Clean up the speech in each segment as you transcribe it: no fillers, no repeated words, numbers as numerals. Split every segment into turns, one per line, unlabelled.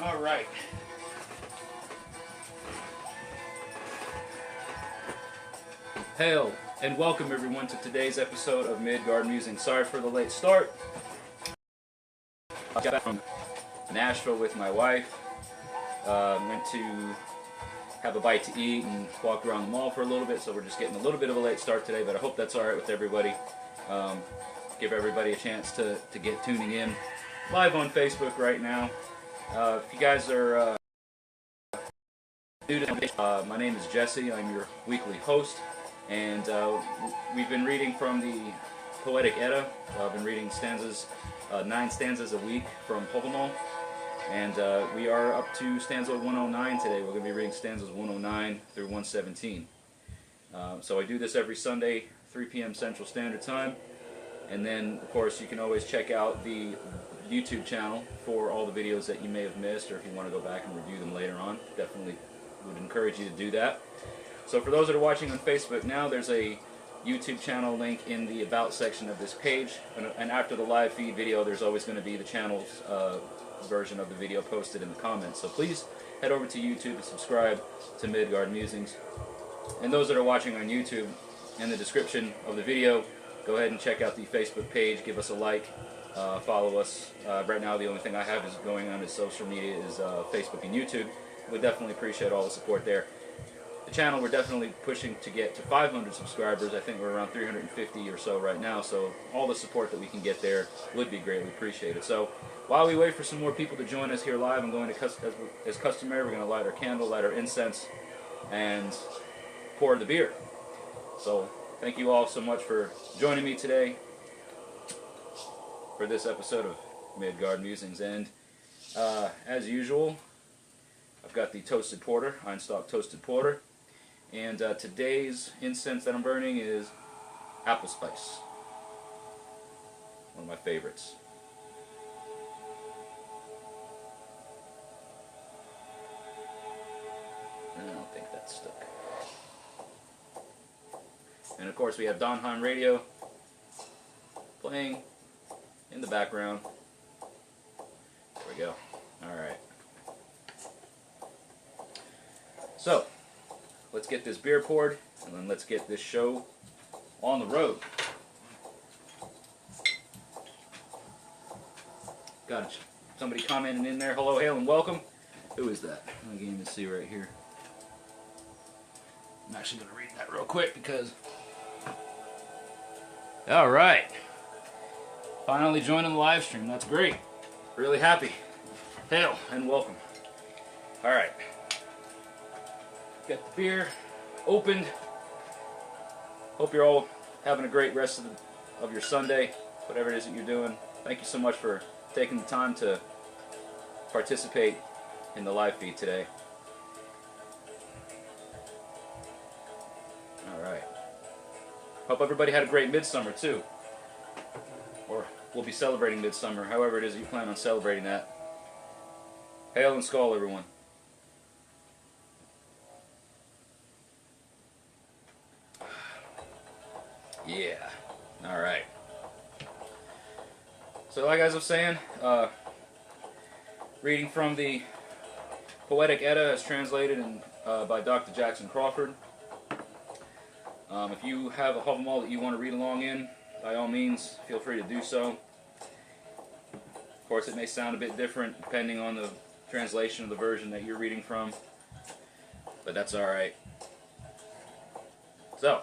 All right. Hail and welcome everyone to today's episode of Midgard Musings. Sorry for the late start. I got back from Nashville with my wife. Went to have a bite to eat and walked around the mall for a little bit, so we're just getting a little bit of a late start today, but I hope that's alright with everybody. Give everybody a chance to get tuning in live on Facebook right now. If you guys are new to this, my name is Jesse. I'm your weekly host, and we've been reading from the Poetic Edda. I've been reading stanzas, 9 stanzas a week from Hávamál, and we are up to stanza 109 today. We're going to be reading stanzas 109 through 117. So I do this every Sunday, 3 p.m. Central Standard Time, and then of course you can always check out the YouTube channel for all the videos that you may have missed, or if you want to go back and review them later on. Definitely would encourage you to do that. So for those that are watching on Facebook now, there's a YouTube channel link in the About section of this page, and after the live feed video there's always going to be the channel's version of the video posted in the comments. So please head over to YouTube and subscribe to Midgard Musings. And those that are watching on YouTube, in the description of the video, go ahead and check out the Facebook page, give us a like, follow us. Right now the only thing I have is going on is social media is Facebook and YouTube. We definitely appreciate all the support there. The channel, we're definitely pushing to get to 500 subscribers. I think we're around 350 or so right now, so all the support that we can get there would be greatly appreciated. So while we wait for some more people to join us here live, I'm going to, as customary, we're going to light our candle, light our incense, and pour the beer. So thank you all so much for joining me today for this episode of Midgard Musings. And as usual, I've got the toasted porter, Einstock toasted porter, and today's incense that I'm burning is apple spice, one of my favorites. I don't think that's stuck. And of course we have Donheim Radio playing in the background. There we go. Alright. So, let's get this beer poured, and then let's get this show on the road. Got somebody commenting in there. Hello, hail, and welcome. Who is that? I can't even see right here. I'm actually going to read that real quick because... Alright. Finally joining the live stream. That's great. Really happy. Hail, and welcome. Alright. Got the beer opened. Hope you're all having a great rest of your Sunday, whatever it is that you're doing. Thank you so much for taking the time to participate in the live feed today. Alright. Hope everybody had a great midsummer too. Or we'll be celebrating midsummer, however it is that you plan on celebrating that. Hail and Skål, everyone. Yeah. Alright. So like I was saying, reading from the Poetic Edda as translated by Dr. Jackson Crawford. If you have a Hávamál that you want to read along in, by all means, feel free to do so. Of course, it may sound a bit different depending on the translation of the version that you're reading from, but that's alright. So,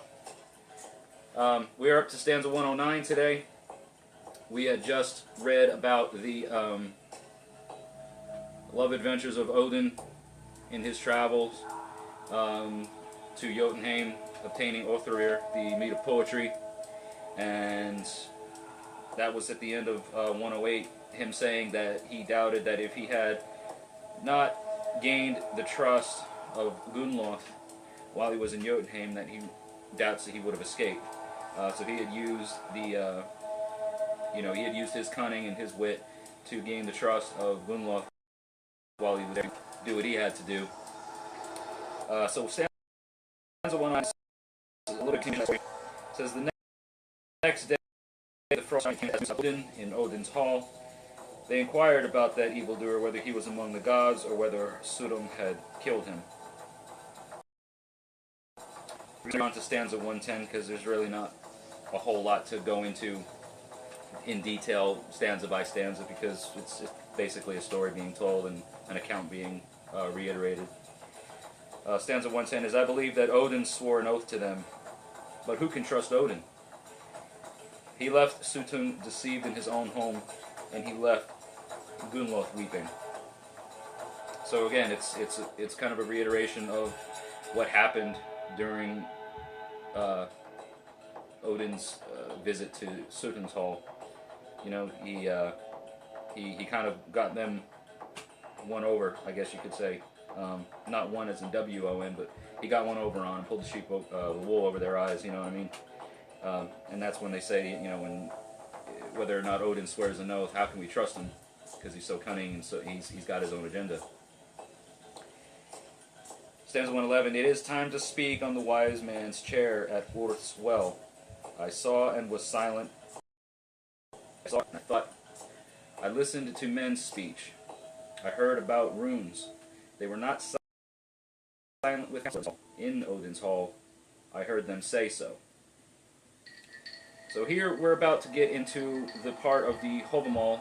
we are up to stanza 109 today. We had just read about the love adventures of Odin in his travels to Jotunheim, obtaining Óþurr, the meat of poetry, and that was at the end of 108, him saying that he doubted that if he had not gained the trust of Gunnlod while he was in Jotunheim, that he doubts that he would have escaped. So he had used the, he had used his cunning and his wit to gain the trust of Gunnlod while he was there to do what he had to do. So stanza 109 is a little confusing. It says the next day the frost came to Odin in Odin's hall. They inquired about that evildoer, whether he was among the gods or whether Sodom had killed him. We're going on to stanza 110 because there's really not a whole lot to go into in detail, stanza by stanza, because it's basically a story being told and an account being reiterated. Stanza 110 is, I believe that Odin swore an oath to them, but who can trust Odin? He left Suttung deceived in his own home, and he left Gunnloth weeping. So again, it's kind of a reiteration of what happened during Odin's visit to Suttung's hall. You know, he kind of got them won over, I guess you could say. Not one as in W-O-N, but he got one over on and pulled the wool over their eyes, you know what I mean? And that's when they say, you know, whether or not Odin swears an oath, how can we trust him? Because he's so cunning and so he's got his own agenda. Stanza 111, it is time to speak on the wise man's chair at Orth's well. I saw and was silent. I saw and I thought. I listened to men's speech. I heard about runes. They were not silent with counsel. In Odin's hall, I heard them say so. So here we're about to get into the part of the Hávamál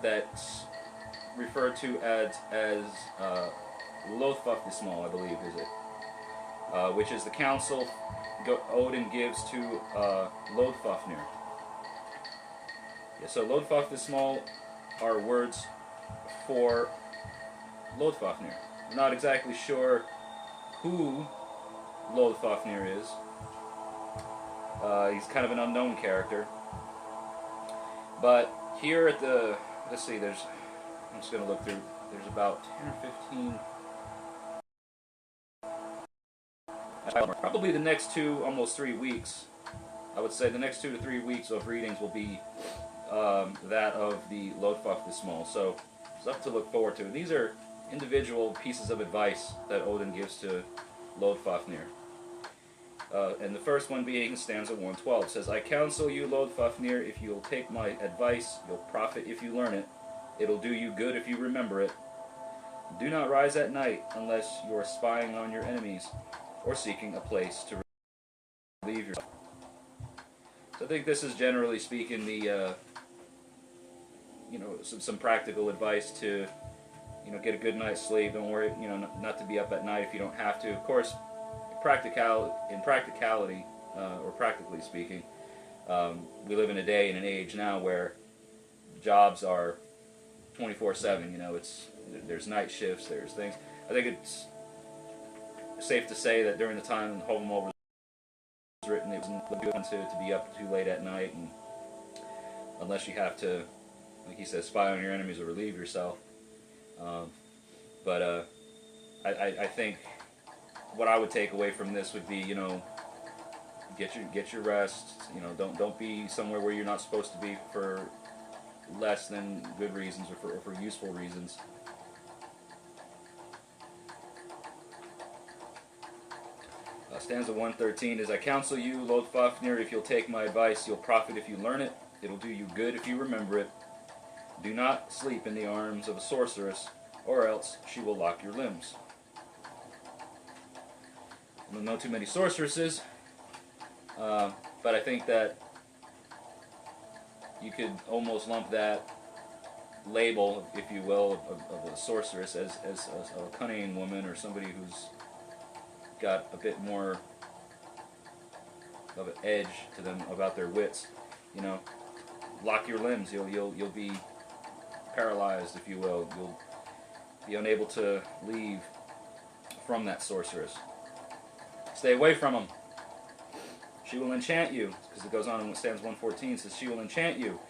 that's referred to as Loddfáfnismál, I believe, is it? Which is the counsel Odin gives to Loddfáfnir. Yeah, so Loddfáfnismál are words for Loddfáfnir. I'm not exactly sure who Loddfáfnir is. He's kind of an unknown character. But here at the, let's see, I'm just going to look through, there's about 10 or 15, probably the next 2, almost 3 weeks, I would say the next 2 to 3 weeks of readings will be that of the Loddfáfnismál. So stuff to look forward to. These are individual pieces of advice that Odin gives to Loddfáfnir. And the first one being stanza 112 says, I counsel you, Loddfáfnir, if you'll take my advice, you'll profit if you learn it. It'll do you good if you remember it. Do not rise at night unless you're spying on your enemies or seeking a place to relieve yourself. So I think this is generally speaking the, you know, some practical advice to, you know, get a good night's sleep. Don't worry, you know, not to be up at night if you don't have to. Of course, in practicality, or practically speaking, we live in a day and an age now where jobs are 24/7. You know, there's night shifts, there's things. I think it's safe to say that during the time Hávamál was written, it wasn't good to be up too late at night, and unless you have to, like he says, spy on your enemies or relieve yourself. But I think what I would take away from this would be, you know, get your rest. You know, don't be somewhere where you're not supposed to be for less than good reasons or for useful reasons. Stanza 113 is, I counsel you, Loddfáfnir, if you'll take my advice, you'll profit if you learn it. It'll do you good if you remember it. Do not sleep in the arms of a sorceress, or else she will lock your limbs. I don't know too many sorceresses, but I think that you could almost lump that label, if you will, of a sorceress as a cunning woman, or somebody who's got a bit more of an edge to them about their wits. You know, lock your limbs. You'll be paralyzed, if you will. You'll be unable to leave from that sorceress. Stay away from them. She will enchant you, because it goes on in stanza 114, says she will enchant you,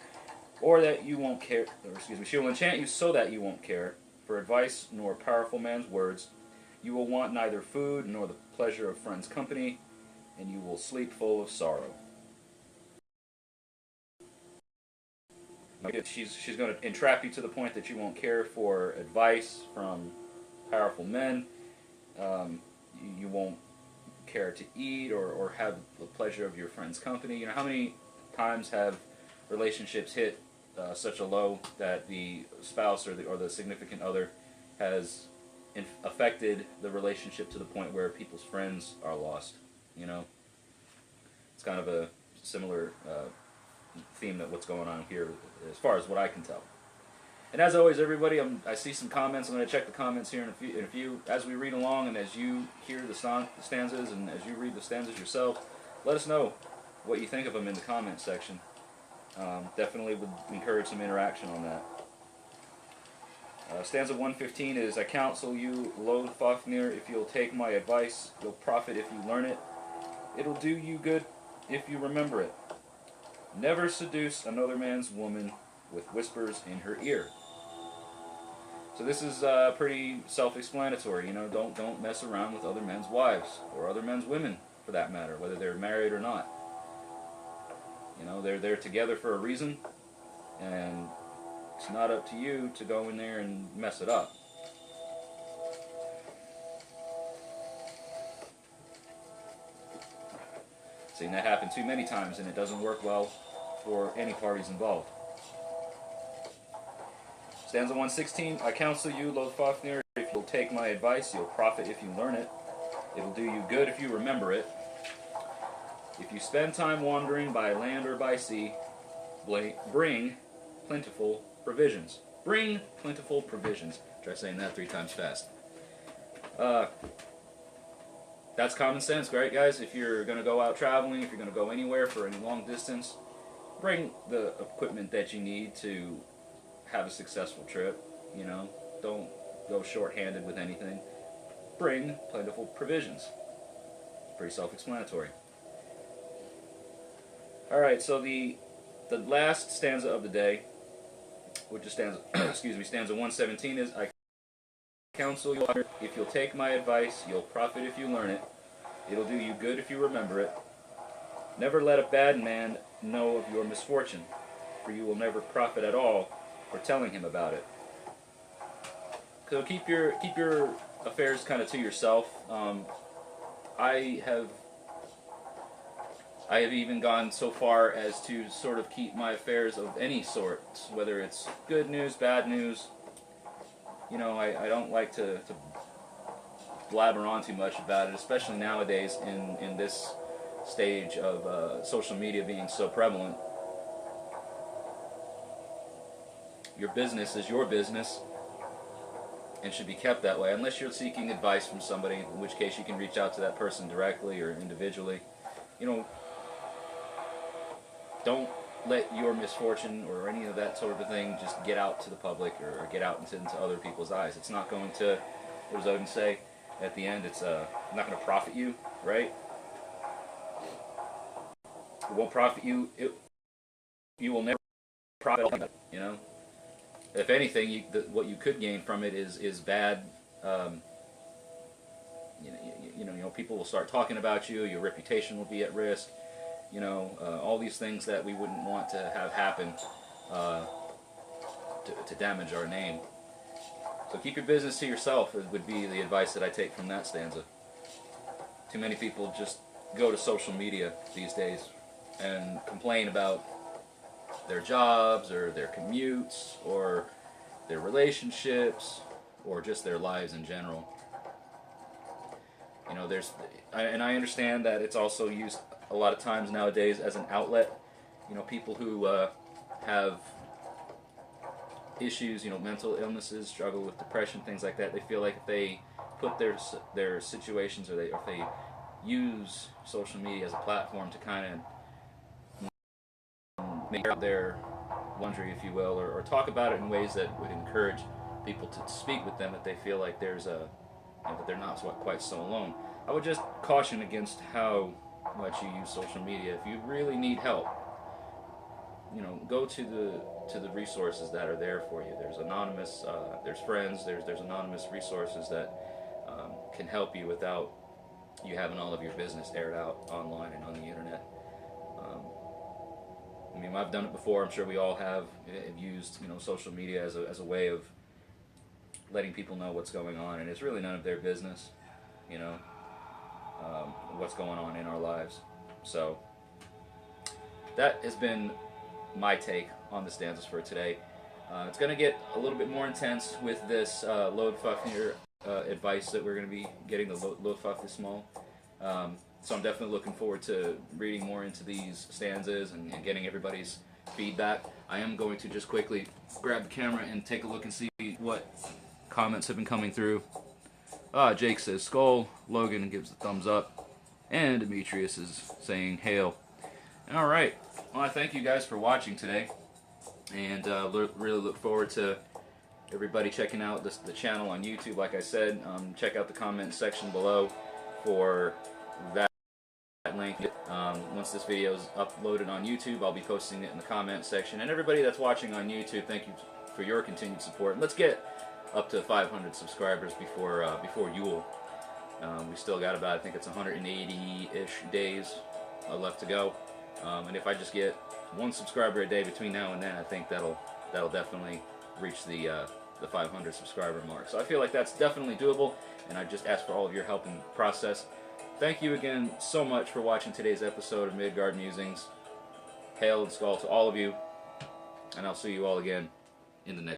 or that you won't care, or excuse me, she will enchant you so that you won't care for advice nor a powerful man's words. You will want neither food nor the pleasure of friends' company, and you will sleep full of sorrow. She's going to entrap you to the point that you won't care for advice from powerful men. You won't care to eat or have the pleasure of your friends' company. You know, how many times have relationships hit such a low that the spouse or the significant other has affected the relationship to the point where people's friends are lost. You know, it's kind of a similar theme that what's going on here, as far as what I can tell. And as always, everybody, I see some comments. I'm going to check the comments here in a few. As we read along and as you hear the stanzas and as you read the stanzas yourself, let us know what you think of them in the comment section. Definitely would encourage some interaction on that. Stanza 115 is, I counsel you, Loddfáfnir, if you'll take my advice, you'll profit if you learn it. It'll do you good if you remember it. Never seduce another man's woman with whispers in her ear. So this is pretty self-explanatory. You know, don't mess around with other men's wives or other men's women, for that matter, whether they're married or not. You know, they're together for a reason, and it's not up to you to go in there and mess it up. Seen that happen too many times, and it doesn't work well for any parties involved. Stanza 116, I counsel you, Loddfáfnir, if you'll take my advice, you'll profit if you learn it. It'll do you good if you remember it. If you spend time wandering by land or by sea, bring plentiful provisions. Bring plentiful provisions. Try saying that 3 times fast. That's common sense, right, guys? If you're going to go out traveling, if you're going to go anywhere for any long distance, bring the equipment that you need to have a successful trip. You know, don't go short-handed with anything. Bring plentiful provisions. Pretty self-explanatory. All right, so the last stanza of the day, which is stanza stanza 117, is, I counsel you, if you'll take my advice, you'll profit if you learn it. It'll do you good if you remember it. Never let a bad man know of your misfortune, for you will never profit at all for telling him about it. So keep your affairs kind of to yourself. I have even gone so far as to sort of keep my affairs of any sort, whether it's good news, bad news. You know, I don't like to blabber on too much about it, especially nowadays in this stage of social media being so prevalent. Your business is your business and should be kept that way, unless you're seeking advice from somebody, in which case you can reach out to that person directly or individually. You know, don't let your misfortune or any of that sort of thing just get out to the public or get out into other people's eyes. It's not going to, what does Odin say at the end? It's not going to profit you, right? It won't profit you. You will never profit, you know? If anything, what you could gain from it is bad. You know, people will start talking about you. Your reputation will be at risk. You know, all these things that we wouldn't want to have happen to damage our name. So keep your business to yourself would be the advice that I take from that stanza. Too many people just go to social media these days and complain about their jobs or their commutes or their relationships or just their lives in general. You know, and I understand that it's also used a lot of times nowadays as an outlet. You know, people who have issues, you know, mental illnesses, struggle with depression, things like that, they feel like if they put their situations or if they use social media as a platform to kind of make out their laundry, if you will, or talk about it in ways that would encourage people to speak with them, that they feel like there's that they're not quite so alone. I would just caution against how much you use social media. If you really need help, you know, go to the resources that are there for you. There's anonymous, there's friends, there's anonymous resources that can help you without you having all of your business aired out online and on the internet. I mean, I've done it before. I'm sure we all have used, you know, social media as a way of letting people know what's going on, and it's really none of their business, you know, what's going on in our lives. So that has been my take on the stanzas for today. It's going to get a little bit more intense with this Loddfáfnir advice that we're going to be getting, the Loddfáfnismál. So I'm definitely looking forward to reading more into these stanzas and getting everybody's feedback. I am going to just quickly grab the camera and take a look and see what comments have been coming through. Jake says skull, Logan gives the thumbs up, and Demetrius is saying hail. Alright, well, I thank you guys for watching today, and really look forward to everybody checking out the channel on YouTube. Like I said, check out the comment section below for that link. Once this video is uploaded on YouTube, I'll be posting it in the comment section. And everybody that's watching on YouTube, thank you for your continued support. And let's get up to 500 subscribers before Yule. We still got about, I think it's 180-ish days left to go. And if I just get one subscriber a day between now and then, I think that'll definitely reach the 500 subscriber mark. So I feel like that's definitely doable, and I just ask for all of your help in the process. Thank you again so much for watching today's episode of Midgard Musings. Hail and skull to all of you, and I'll see you all again in the next